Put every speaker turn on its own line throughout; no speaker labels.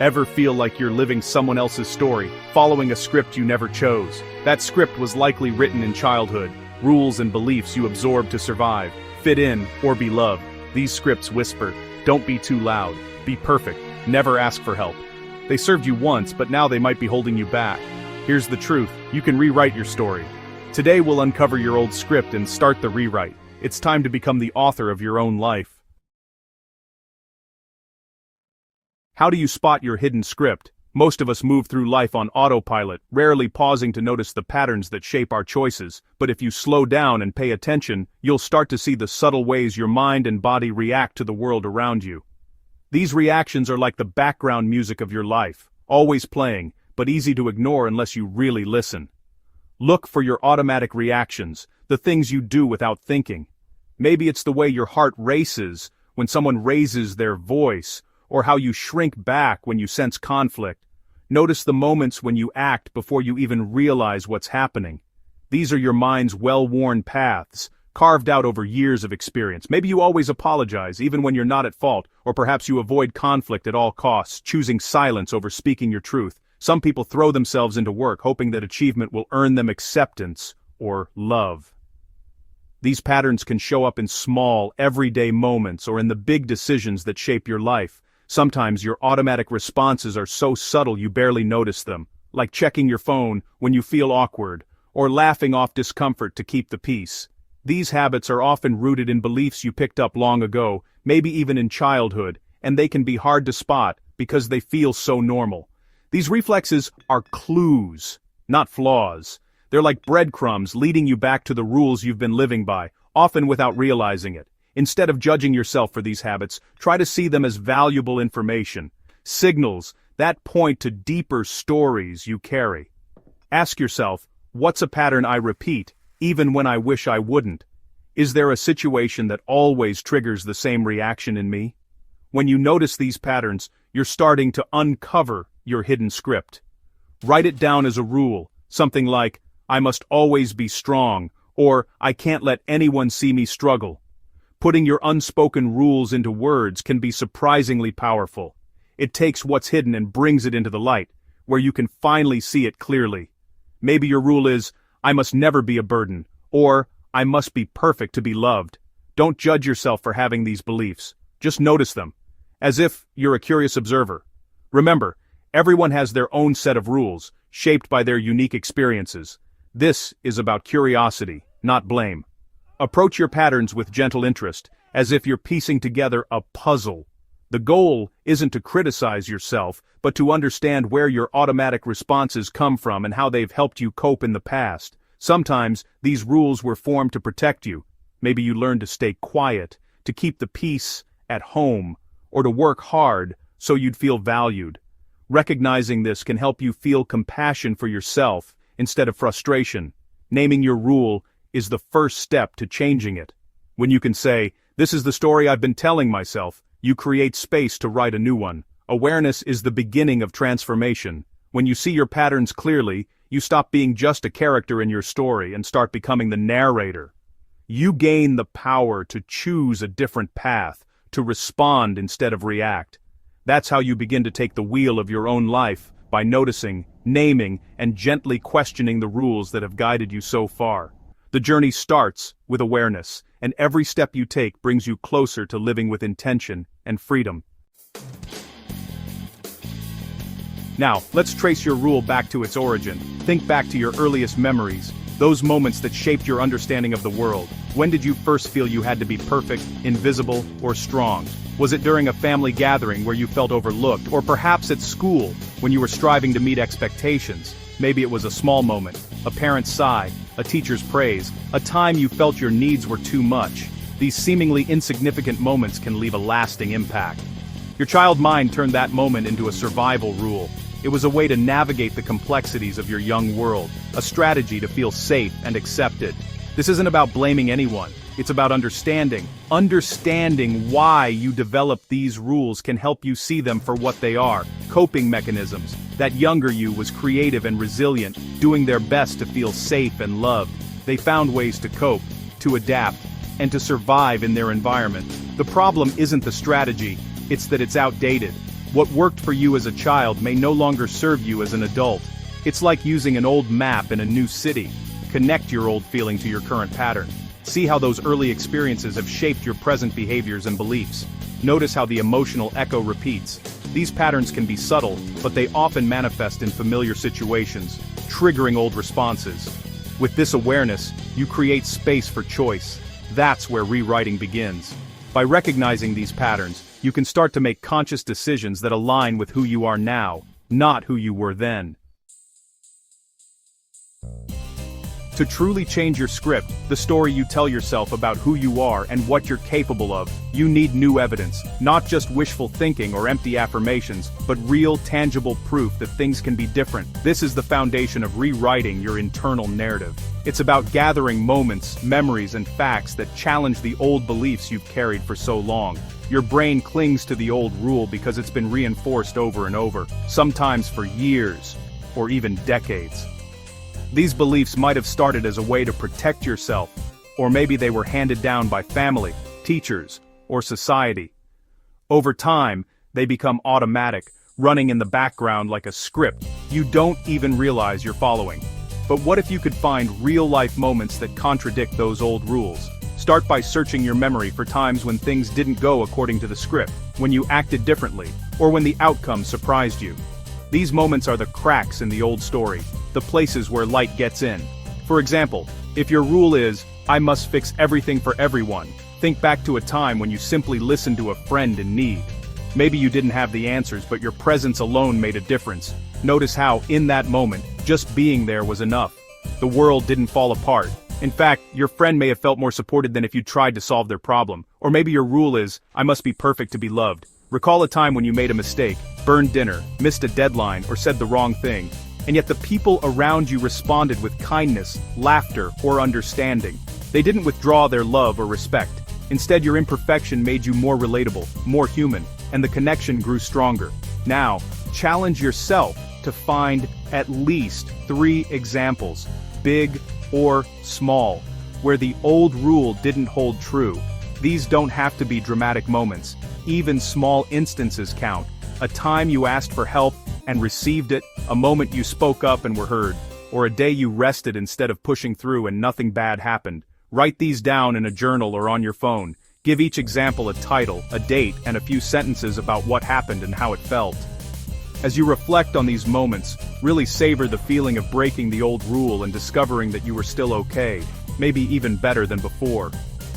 Ever feel like you're living someone else's story, following a script you never chose? That script was likely written in childhood, rules and beliefs you absorbed to survive, fit in, or be loved. These scripts whisper, don't be too loud, be perfect, never ask for help. They served you once, but now they might be holding you back. Here's the truth, you can rewrite your story. Today we'll uncover your old script and start the rewrite. It's time to become the author of your own life. How do you spot your hidden script? Most of us move through life on autopilot, rarely pausing to notice the patterns that shape our choices. But if you slow down and pay attention, you'll start to see the subtle ways your mind and body react to the world around you. These reactions are like the background music of your life, always playing, but easy to ignore unless you really listen. Look for your automatic reactions, the things you do without thinking. Maybe it's the way your heart races when someone raises their voice, or how you shrink back when you sense conflict. Notice the moments when you act before you even realize what's happening. These are your mind's well-worn paths, carved out over years of experience. Maybe you always apologize, even when you're not at fault, or perhaps you avoid conflict at all costs, choosing silence over speaking your truth. Some people throw themselves into work, hoping that achievement will earn them acceptance or love. These patterns can show up in small, everyday moments or in the big decisions that shape your life. Sometimes your automatic responses are so subtle you barely notice them, like checking your phone when you feel awkward, or laughing off discomfort to keep the peace. These habits are often rooted in beliefs you picked up long ago, maybe even in childhood, and they can be hard to spot because they feel so normal. These reflexes are clues, not flaws. They're like breadcrumbs leading you back to the rules you've been living by, often without realizing it. Instead of judging yourself for these habits, try to see them as valuable information, signals that point to deeper stories you carry. Ask yourself, what's a pattern I repeat, even when I wish I wouldn't? Is there a situation that always triggers the same reaction in me? When you notice these patterns, you're starting to uncover your hidden script. Write it down as a rule, something like, I must always be strong, or I can't let anyone see me struggle. Putting your unspoken rules into words can be surprisingly powerful. It takes what's hidden and brings it into the light, where you can finally see it clearly. Maybe your rule is, I must never be a burden, or I must be perfect to be loved. Don't judge yourself for having these beliefs. Just notice them, as if you're a curious observer. Remember, everyone has their own set of rules, shaped by their unique experiences. This is about curiosity, not blame. Approach your patterns with gentle interest, as if you're piecing together a puzzle. The goal isn't to criticize yourself, but to understand where your automatic responses come from and how they've helped you cope in the past. Sometimes, these rules were formed to protect you. Maybe you learned to stay quiet, to keep the peace at home, or to work hard so you'd feel valued. Recognizing this can help you feel compassion for yourself instead of frustration. Naming your rule is the first step to changing it. When you can say, this is the story I've been telling myself, you create space to write a new one. Awareness is the beginning of transformation. When you see your patterns clearly, you stop being just a character in your story and start becoming the narrator. You gain the power to choose a different path, to respond instead of react. That's how you begin to take the wheel of your own life, by noticing, naming, and gently questioning the rules that have guided you so far. The journey starts with awareness, and every step you take brings you closer to living with intention and freedom. Now, let's trace your rule back to its origin. Think back to your earliest memories, those moments that shaped your understanding of the world. When did you first feel you had to be perfect, invisible, or strong? Was it during a family gathering where you felt overlooked, or perhaps at school when you were striving to meet expectations? Maybe it was a small moment, a parent's sigh, a teacher's praise, a time you felt your needs were too much. These seemingly insignificant moments can leave a lasting impact. Your child mind turned that moment into a survival rule. It was a way to navigate the complexities of your young world, a strategy to feel safe and accepted. This isn't about blaming anyone. It's about understanding. Understanding why you developed these rules can help you see them for what they are, coping mechanisms. That younger you was creative and resilient, doing their best to feel safe and loved. They found ways to cope, to adapt, and to survive in their environment. The problem isn't the strategy, it's that it's outdated. What worked for you as a child may no longer serve you as an adult. It's like using an old map in a new city. Connect your old feeling to your current pattern. See how those early experiences have shaped your present behaviors and beliefs. Notice how the emotional echo repeats. These patterns can be subtle, but they often manifest in familiar situations, triggering old responses. With this awareness, you create space for choice. That's where rewriting begins. By recognizing these patterns, you can start to make conscious decisions that align with who you are now, not who you were then. To truly change your script, the story you tell yourself about who you are and what you're capable of, you need new evidence, not just wishful thinking or empty affirmations, but real, tangible proof that things can be different. This is the foundation of rewriting your internal narrative. It's about gathering moments, memories, and facts that challenge the old beliefs you've carried for so long. Your brain clings to the old rule because it's been reinforced over and over, sometimes for years, or even decades. These beliefs might have started as a way to protect yourself, or maybe they were handed down by family, teachers, or society. Over time, they become automatic, running in the background like a script you don't even realize you're following. But what if you could find real-life moments that contradict those old rules? Start by searching your memory for times when things didn't go according to the script, when you acted differently, or when the outcome surprised you. These moments are the cracks in the old story, the places where light gets in. For example, if your rule is, I must fix everything for everyone, think back to a time when you simply listened to a friend in need. Maybe you didn't have the answers, but your presence alone made a difference. Notice how, in that moment, just being there was enough. The world didn't fall apart. In fact, your friend may have felt more supported than if you tried to solve their problem. Or maybe your rule is, I must be perfect to be loved. Recall a time when you made a mistake, burned dinner, missed a deadline, or said the wrong thing. And yet the people around you responded with kindness, laughter, or understanding. They didn't withdraw their love or respect. Instead, your imperfection made you more relatable, more human, and the connection grew stronger. Now, challenge yourself to find at least 3 examples, big or small, where the old rule didn't hold true. These don't have to be dramatic moments. Even small instances count. A time you asked for help and received it, a moment you spoke up and were heard, or a day you rested instead of pushing through and nothing bad happened. Write these down in a journal or on your phone. Give each example a title, a date, and a few sentences about what happened and how it felt. As you reflect on these moments, really savor the feeling of breaking the old rule and discovering that you were still okay, maybe even better than before.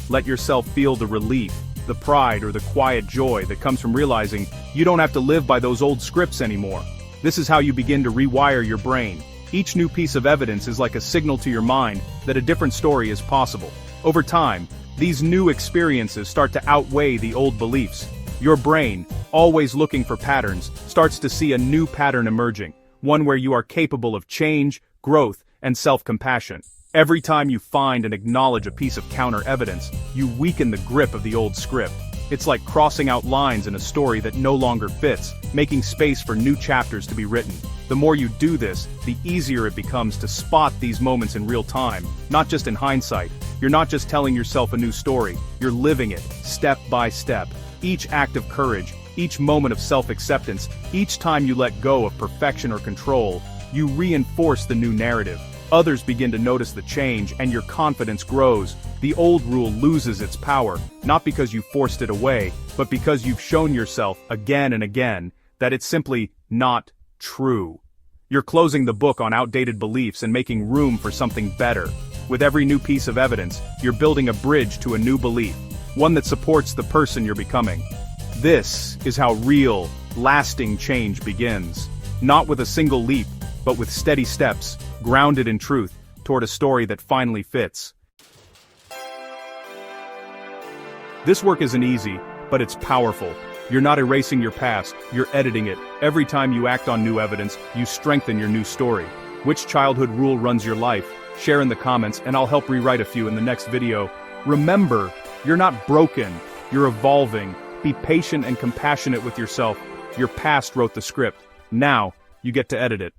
Let yourself feel the relief, the pride, or the quiet joy that comes from realizing you don't have to live by those old scripts anymore. This is how you begin to rewire your brain. Each new piece of evidence is like a signal to your mind that a different story is possible. Over time, these new experiences start to outweigh the old beliefs. Your brain, always looking for patterns, starts to see a new pattern emerging, one where you are capable of change, growth, and self-compassion. Every time you find and acknowledge a piece of counter-evidence, you weaken the grip of the old script. It's like crossing out lines in a story that no longer fits, making space for new chapters to be written. The more you do this, the easier it becomes to spot these moments in real time, not just in hindsight. You're not just telling yourself a new story, you're living it, step by step. Each act of courage, each moment of self-acceptance, each time you let go of perfection or control, you reinforce the new narrative. Others begin to notice the change and your confidence grows. The old rule loses its power, not because you forced it away, but because you've shown yourself again and again that it's simply not true. You're closing the book on outdated beliefs and making room for something better. With every new piece of evidence, you're building a bridge to a new belief, one that supports the person you're becoming. This is how real, lasting change begins. Not with a single leap, but with steady steps, grounded in truth, toward a story that finally fits. This work isn't easy, but it's powerful. You're not erasing your past, you're editing it. Every time you act on new evidence, you strengthen your new story. Which childhood rule runs your life? Share in the comments, and I'll help rewrite a few in the next video. Remember, you're not broken, you're evolving. Be patient and compassionate with yourself. Your past wrote the script. Now, you get to edit it.